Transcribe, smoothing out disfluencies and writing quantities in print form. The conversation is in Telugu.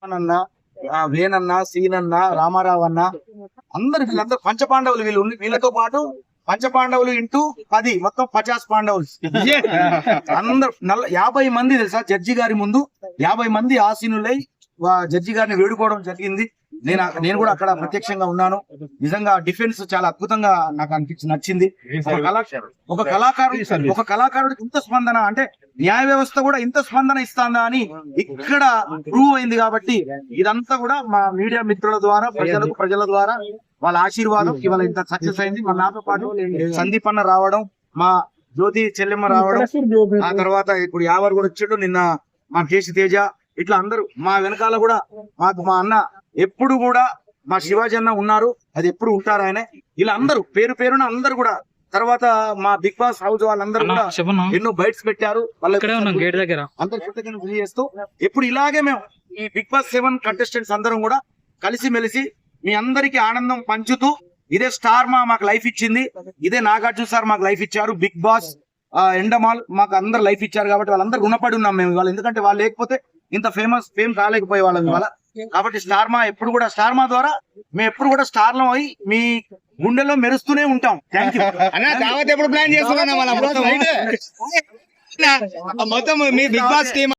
అన్న వేణన్న సీనన్న రామారావు అన్న వీళ్ళందరూ పంచపాండవులు. వీళ్ళతో పాటు పంచపాండవులు ఇంటూ 10 మొత్తం 50 పాండవులు. అందరు 50 మంది తెలుసా జడ్జి గారి ముందు 50 మంది ఆసీనులై జడ్జి గారిని వేడుకోవడం జరిగింది. నేను కూడా అక్కడ ప్రత్యక్షంగా ఉన్నాను. నిజంగా డిఫెన్స్ చాలా అద్భుతంగా నాకు నచ్చింది. ఒక కళాకారుడికి ఇంత స్పందన అంటే న్యాయ వ్యవస్థ కూడా ఇంత స్పందన ఇస్తుందా అని ఇక్కడ ప్రూవ్ అయింది. కాబట్టి ఇదంతా కూడా మా మీడియా మిత్రుల ద్వారా ప్రజల ద్వారా వాళ్ళ ఆశీర్వాదం ఇవాళ ఇంత సక్సెస్ అయింది. మా నాతో పాటు సందీప్ అన్న రావడం, మా జ్యోతి చెల్లెమ్మ రావడం, ఆ తర్వాత ఇప్పుడు యావర్ కూడా వచ్చాడు, నిన్న మా కేసి తేజ, ఇట్లా అందరూ మా వెనకాల కూడా మాకు మా అన్న ఎప్పుడు కూడా మా శివాజీ అన్న ఉన్నారు, అది ఎప్పుడు ఉంటారు ఆయన. ఇలా అందరూ పేరున అందరు కూడా తర్వాత మా బిగ్ బాస్ హౌస్ వాళ్ళందరూ కూడా ఎన్నో బైట్స్ పెట్టారు. అందరూ చేస్తూ ఎప్పుడు ఇలాగే మేము ఈ బిగ్ బాస్ 7 కంటెస్టెంట్స్ అందరం కూడా కలిసి మెలిసి మీ అందరికి ఆనందం పంచుతూ, ఇదే స్టార్ మాకు లైఫ్ ఇచ్చింది, ఇదే నాగార్జున సార్ మాకు లైఫ్ ఇచ్చారు, బిగ్ బాస్ ఎండమాల్ మాకు అందరు లైఫ్ ఇచ్చారు. కాబట్టి వాళ్ళందరూ రుణపడి ఉన్నాం మేము ఇవాళ. ఎందుకంటే వాళ్ళు లేకపోతే ఇంత ఫేమ్ కాలేకపోయే వాళ్ళం ఇవాళ. కాబట్టి స్టార్ మా ద్వారా మేము ఎప్పుడు కూడా స్టార్లం అయి మీ గుండెల్లో మెరుస్తూనే ఉంటాం. Thank you. ఎప్పుడు ప్లాన్ చేస్తున్నాం మొత్తం మీ బిగ్ బాస్ టీమ్